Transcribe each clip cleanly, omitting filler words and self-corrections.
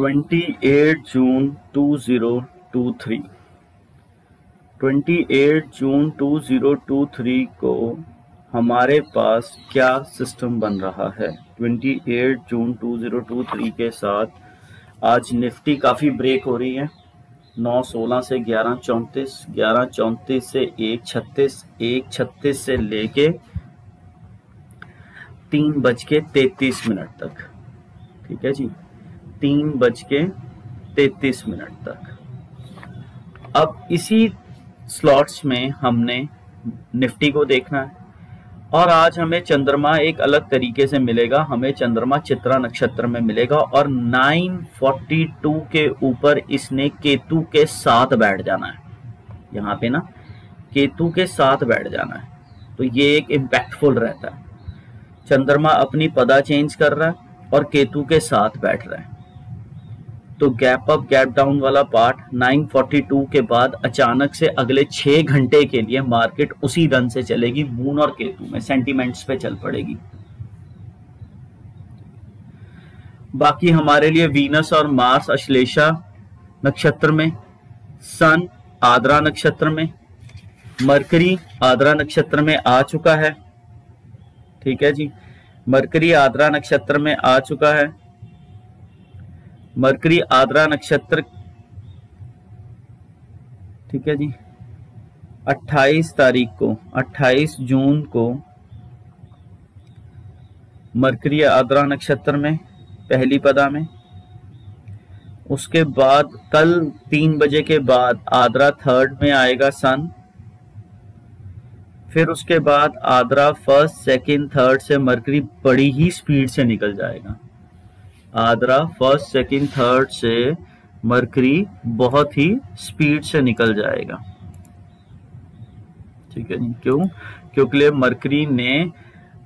28 जून 2023 28 जून 2023 को हमारे पास क्या सिस्टम बन रहा है। 28 जून 2023 के साथ आज निफ्टी काफ़ी ब्रेक हो रही है। 9:16 से 11:34, 11:34 से 1:36, 1:36 से लेके 3:33 तक। ठीक है जी, 3:33 तक। अब इसी स्लॉट्स में हमने निफ्टी को देखना है और आज हमें चंद्रमा एक अलग तरीके से मिलेगा। हमें चंद्रमा चित्रा नक्षत्र में मिलेगा और 9:42 के ऊपर इसने केतु के साथ बैठ जाना है। यहाँ पे ना केतु के साथ बैठ जाना है, तो ये एक इम्पैक्टफुल रहता है। चंद्रमा अपनी पदा चेंज कर रहा है और केतु के साथ बैठ रहा है, तो गैप अप गैप डाउन वाला पार्ट 9:42 के बाद अचानक से अगले 6 घंटे के लिए मार्केट उसी रन से चलेगी। मून और केतु में सेंटीमेंट्स पे चल पड़ेगी। बाकी हमारे लिए वीनस और मार्स अश्लेषा नक्षत्र में, सन आद्रा नक्षत्र में, मरकरी आद्रा नक्षत्र में आ चुका है। ठीक है जी, मरकरी आद्रा नक्षत्र में आ चुका है। मरकरी आद्रा नक्षत्र, ठीक है जी, 28 तारीख को 28 जून को मरकरी आद्रा नक्षत्र में पहली पदा में। उसके बाद कल 3 बजे के बाद आद्रा थर्ड में आएगा सन। फिर उसके बाद आद्रा फर्स्ट सेकंड थर्ड से मरकरी बड़ी ही स्पीड से निकल जाएगा। आद्रा फर्स्ट सेकंड थर्ड से मरकरी बहुत ही स्पीड से निकल जाएगा। ठीक है जी, क्यों? क्योंकि मरकरी ने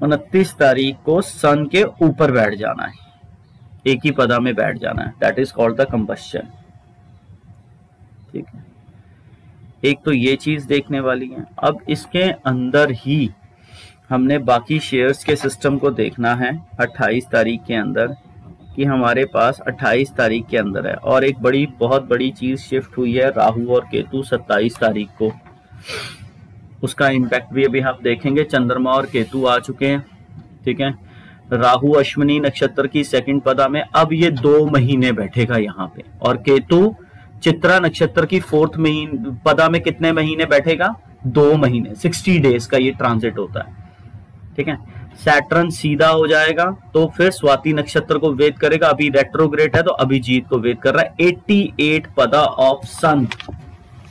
29 तारीख को सन के ऊपर बैठ जाना है, एक ही पदा में बैठ जाना है। That is called the combustion. ठीक है, एक तो ये चीज देखने वाली है। अब इसके अंदर ही हमने बाकी शेयर्स के सिस्टम को देखना है 28 तारीख के अंदर, कि हमारे पास 28 तारीख के अंदर है। और एक बहुत बड़ी चीज शिफ्ट हुई है, राहु और केतु 27 तारीख को। उसका इम्पैक्ट भी अभी हम देखेंगे। चंद्रमा और केतु आ चुके हैं। ठीक है, राहु अश्विनी नक्षत्र की सेकंड पदा में अब ये 2 महीने बैठेगा यहाँ पे, और केतु चित्रा नक्षत्र की 4th पदा में कितने महीने बैठेगा? 2 महीने, 60 डेज का ये ट्रांजिट होता है। ठीक है, सैटर्न सीधा हो जाएगा तो फिर स्वाति नक्षत्र को वेद करेगा। अभी रेट्रोग्रेड है तो अभिजीत को वेद कर रहा है। 88 पदा ऑफ सन,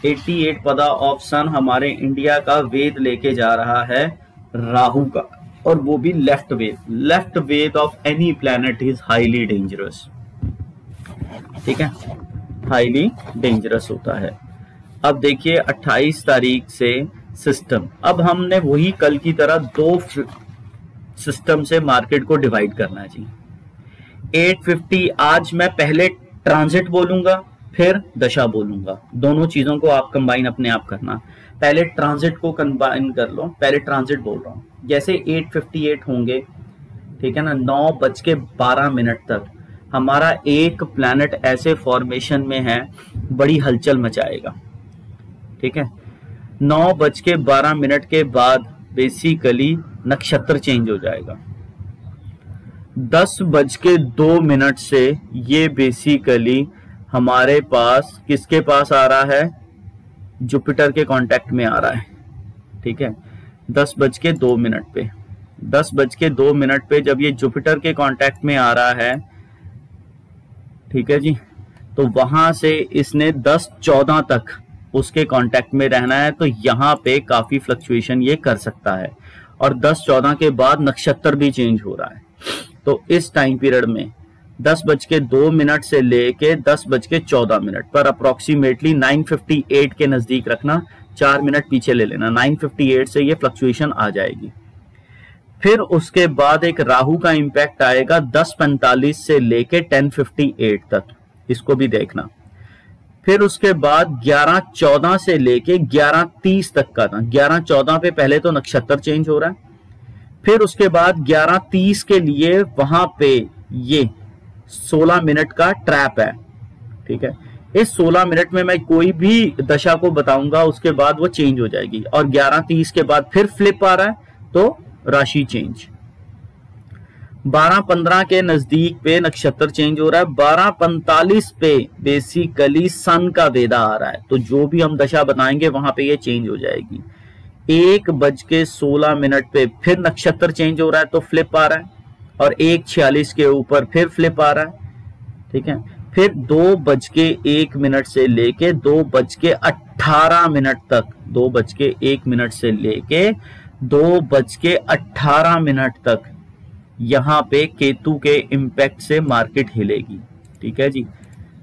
88 पदा ऑफ सन हमारे इंडिया का वेद लेके जा रहा है राहु का, और वो भी लेफ्ट वेद। लेफ्ट वेद of any planet is highly dangerous. ठीक है, हाईली डेंजरस होता है। अब देखिए 28 तारीख से सिस्टम, अब हमने वही कल की तरह 2 सिस्टम से मार्केट को डिवाइड करना चाहिए। 850 आज मैं पहले ट्रांजिट बोलूंगा फिर दशा बोलूंगा, दोनों चीजों को आप कंबाइन अपने आप करना। पहले ट्रांजिट को कंबाइन कर लो, पहले ट्रांजिट बोल रहा हूं। जैसे 858 होंगे, ठीक है ना, 9:12 तक हमारा एक प्लैनेट ऐसे फॉर्मेशन में है, बड़ी हलचल मचाएगा। ठीक है, 9:12 के बाद बेसिकली नक्षत्र चेंज हो जाएगा। 10:02 से ये बेसिकली हमारे पास किसके पास आ रहा है? जुपिटर के कांटेक्ट में आ रहा है। ठीक है, 10:02 पे, 10:02 पे जब ये जुपिटर के कांटेक्ट में आ रहा है, ठीक है जी, तो वहां से इसने 10:14 तक उसके कांटेक्ट में रहना है। तो यहाँ पे काफी फ्लक्चुएशन ये कर सकता है, और 10:14 के बाद नक्षत्र भी चेंज हो रहा है। तो इस टाइम पीरियड में 10:02 से लेके 10:14 पर अप्रोक्सीमेटली 9:58 के नजदीक रखना, 4 मिनट पीछे ले लेना। 9:58 से ये फ्लक्चुएशन आ जाएगी। फिर उसके बाद एक राहु का इंपैक्ट आएगा 10:45 से लेके 10:58 तक, इसको भी देखना। फिर उसके बाद 11:14 से लेके 11:30 तक का था। 11:14 पे पहले तो नक्षत्र चेंज हो रहा है, फिर उसके बाद 11:30 के लिए वहां पे ये 16 मिनट का ट्रैप है, ठीक है। इस 16 मिनट में मैं कोई भी दशा को बताऊंगा, उसके बाद वो चेंज हो जाएगी। और 11:30 के बाद फिर फ्लिप आ रहा है तो राशि चेंज। 12:15 के नजदीक पे नक्षत्र चेंज हो रहा है। 12:45 पे बेसिकली सन का वेदा आ रहा है, तो जो भी हम दशा बताएंगे वहां पे ये चेंज हो जाएगी। 1:16 पे फिर नक्षत्र चेंज हो रहा है तो फ्लिप आ रहा है, और 1:46 के ऊपर फिर फ्लिप आ रहा है, ठीक है। फिर 2:01 से लेके 2:18 तक, 2:01 से लेके 2:18 तक यहाँ पे केतु के इम्पैक्ट से मार्केट हिलेगी, ठीक है जी।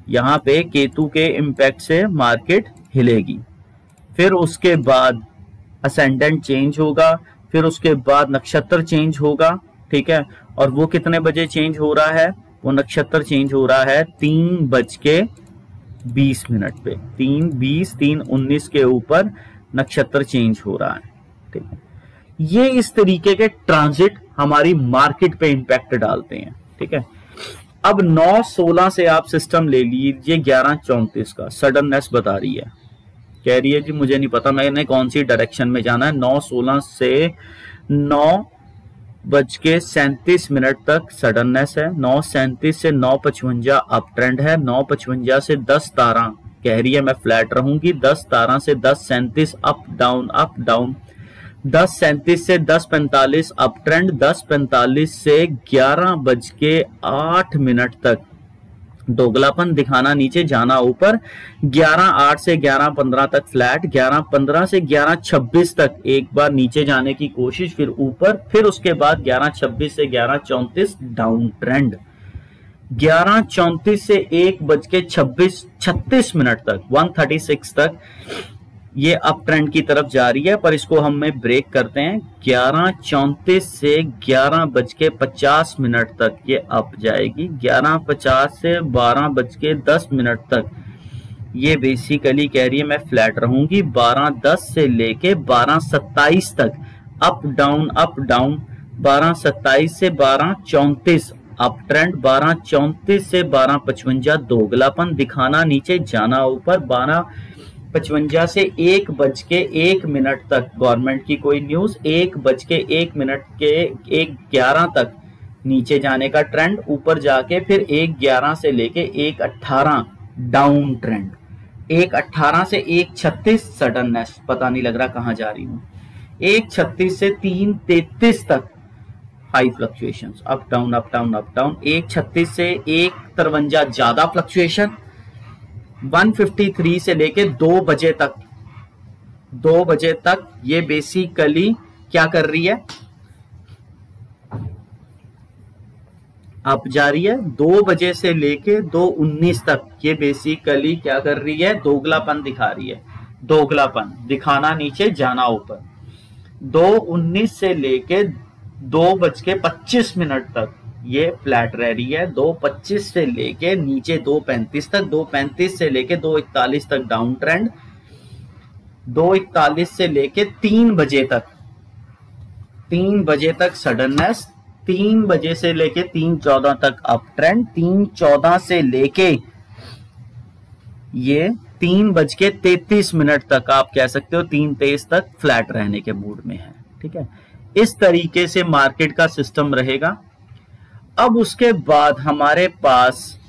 यहाँ पे केतु के इम्पैक्ट से मार्केट हिलेगी। फिर उसके बाद असेंडेंट चेंज होगा, फिर उसके बाद नक्षत्र चेंज होगा, ठीक है। और वो कितने बजे चेंज हो रहा है? वो नक्षत्र चेंज हो रहा है 3:20 पे, 3:20, 3:19 के ऊपर नक्षत्र चेंज हो रहा है, ठीक है। ये इस तरीके के ट्रांजिट हमारी मार्केट पे इंपैक्ट डालते हैं, ठीक है। अब 9:16 से आप सिस्टम ले लीजिए 11:34 का, सडननेस बता रही है, कह रही है जी मुझे नहीं पता मैंने कौन सी डायरेक्शन में जाना है। 9:16 से 9:37 तक सडननेस है। 9:37 से 9:55 अप ट्रेंड है। 9:55 से 10:13 कह रही है मैं फ्लैट रहूंगी। 10:13 से 10:37 अप डाउन अप डाउन। 10:37 से 10:45 अप ट्रेंड। 10:45 से 11:08 तक दोगलापन दिखाना, नीचे जाना ऊपर। 11:08 से 11:15 तक फ्लैट। 11:15 से 11:26 तक एक बार नीचे जाने की कोशिश, फिर ऊपर। फिर उसके बाद 11:26 से 11:34 डाउन ट्रेंड। 11:34 से 1:36 तक 1:36 तक ये अप ट्रेंड की तरफ जा रही है, पर इसको हम ब्रेक करते हैं। 11:34 से 11:50 तक ये अप जाएगी। 11:50 से 12:10 तक ये बेसिकली कह रही है मैं फ्लैट रहूंगी। 12:10 से लेके 12:27 तक अप डाउन अप डाउन। 12:27 से 12:34 अप ट्रेंड। 12:34 से 12:55 दोगलापन दिखाना, नीचे जाना ऊपर। 12:55 से 1:01 तक गवर्नमेंट की कोई न्यूज। 1:01 के 1:11 तक नीचे जाने का ट्रेंड, ऊपर जाके फिर 1:11 से लेके 1:18 डाउन ट्रेंड। 1:18 से 1:36 सडननेस, पता नहीं लग रहा कहां जा रही हूं। 1:36 से 3:33 तक high fluctuations, up down up down up down. 1:36 से 1:53 ज्यादा फ्लक्चुएशन। 1:53 से लेके 2 बजे तक, 2 बजे तक ये बेसिकली क्या कर रही है? अप जा रही है। 2 बजे से लेके 2:19 तक ये बेसिकली क्या कर रही है? दोगलापन दिखा रही है। दोगलापन दिखाना, नीचे जाना ऊपर। 2:19 से लेके 2:25 तक ये फ्लैट रह रही है। 2:25 से लेके नीचे 2:35 तक। 2:35 से लेके 2:41 तक डाउन ट्रेंड। 2:41 से लेके 3 बजे तक, 3 बजे तक सडननेस। 3 बजे से लेके 3:14 तक अप ट्रेंड। 3:14 से लेके ये 3:33 तक आप कह सकते हो 3:23 तक फ्लैट रहने के मूड में है, ठीक है। इस तरीके से मार्केट का सिस्टम रहेगा। अब उसके बाद हमारे पास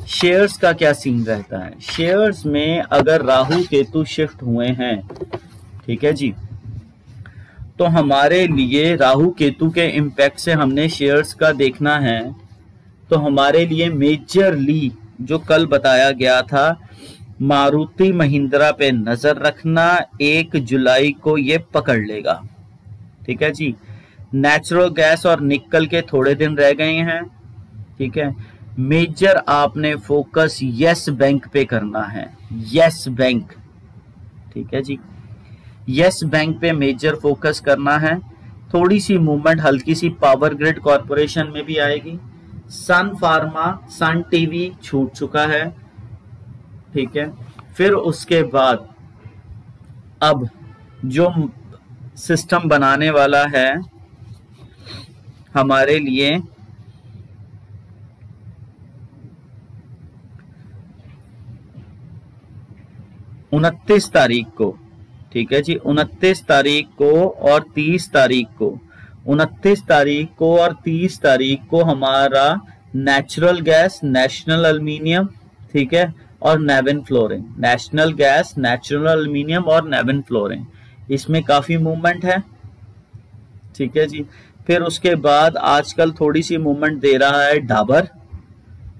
शेयर्स का क्या सीन रहता है? शेयर्स में अगर राहु केतु शिफ्ट हुए हैं, ठीक है जी, तो हमारे लिए राहु केतु के इम्पैक्ट से हमने शेयर्स का देखना है। तो हमारे लिए मेजरली जो कल बताया गया था, मारुति महिंद्रा पे नजर रखना। 1 जुलाई को ये पकड़ लेगा, ठीक है जी। नेचुरल गैस और निकल के थोड़े दिन रह गए हैं, ठीक है। मेजर आपने फोकस यस बैंक पे करना है। यस बैंक, ठीक है जी। यस बैंक पे मेजर फोकस करना है। थोड़ी सी मूवमेंट हल्की सी पावर ग्रिड कॉर्पोरेशन में भी आएगी। सन फार्मा, सन टीवी छूट चुका है, ठीक है। फिर उसके बाद अब जो सिस्टम बनाने वाला है हमारे लिए 29 तारीख को, ठीक है जी, 29 तारीख को और 30 तारीख को, 29 तारीख को और 30 तारीख को हमारा नेचुरल गैस, नेशनल एल्यूमिनियम, ठीक है, और Navin fluorine, national gas, natural aluminium और नेविन फ्लोरिंग, इसमें काफी मूवमेंट है, ठीक है जी। फिर उसके बाद आजकल थोड़ी सी मूवमेंट दे रहा है डाबर,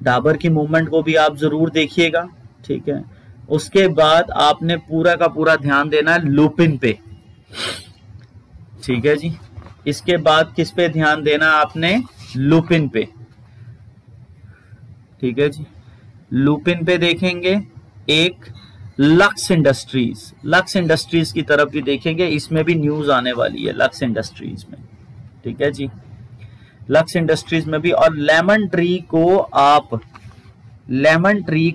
डाबर की मूवमेंट को भी आप जरूर देखिएगा, ठीक है। उसके बाद आपने पूरा का पूरा ध्यान देना है लुपिन पे, ठीक है जी। इसके बाद किस पे ध्यान देना आपने? लुपिन पे, ठीक है जी। लुपिन पे देखेंगे। एक लक्स इंडस्ट्रीज, लक्स इंडस्ट्रीज की तरफ भी देखेंगे, इसमें भी न्यूज आने वाली है लक्स इंडस्ट्रीज में, ठीक है जी, लक्स इंडस्ट्रीज में भी। और लेमन ट्री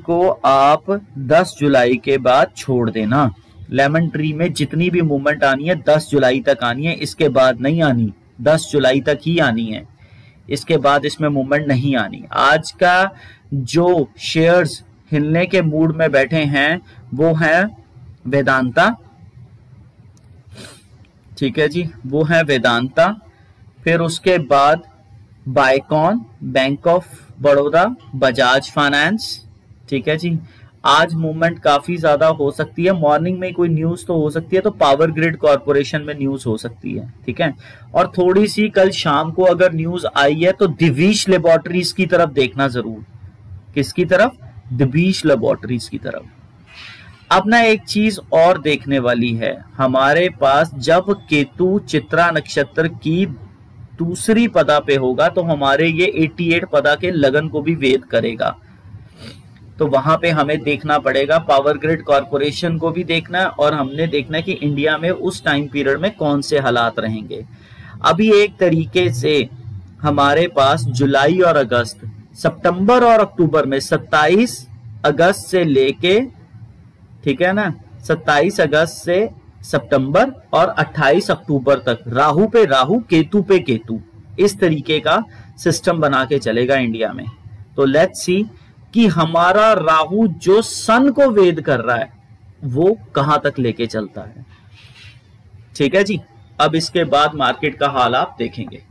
को आप 10 जुलाई के बाद छोड़ देना। लेमन ट्री में जितनी भी मूवमेंट आनी है 10 जुलाई तक आनी है, इसके बाद नहीं आनी, 10 जुलाई तक ही आनी है, इसके बाद इसमें मूवमेंट नहीं आनी। आज का जो शेयर्स हिलने के मूड में बैठे हैं वो है वेदांता, ठीक है जी, वो है वेदांता। फिर उसके बाद Biocon, bank of Baroda, Bajaj finance, ठीक है जी। आज मूवमेंट काफी ज्यादा हो सकती है, मॉर्निंग में कोई न्यूज तो हो सकती है, तो पावर ग्रिड कॉर्पोरेशन में न्यूज हो सकती है, ठीक है। और थोड़ी सी कल शाम को अगर न्यूज आई है तो दिवीश लेबोरेटरीज की तरफ देखना जरूर। किसकी तरफ? दिवीश लेबोरेटरीज की तरफ। अब ना एक चीज और देखने वाली है, हमारे पास जब केतु चित्रा नक्षत्र की दूसरी पदा पे होगा तो हमारे ये 88 पदा के लगन को भी वेद करेगा, तो वहां पे हमें देखना पड़ेगा, पावर ग्रिड कॉर्पोरेशन को भी देखना है और हमने देखना है कि इंडिया में उस टाइम पीरियड में कौन से हालात रहेंगे। अभी एक तरीके से हमारे पास जुलाई और अगस्त, सितंबर और अक्टूबर में 27 अगस्त से लेके, ठीक है ना, 27 अगस्त से सितंबर और 28 अक्टूबर तक राहु पे राहु, केतु पे केतु, इस तरीके का सिस्टम बना के चलेगा इंडिया में। तो लेट्स सी कि हमारा राहु जो सन को वेद कर रहा है वो कहां तक लेके चलता है, ठीक है जी। अब इसके बाद मार्केट का हाल आप देखेंगे।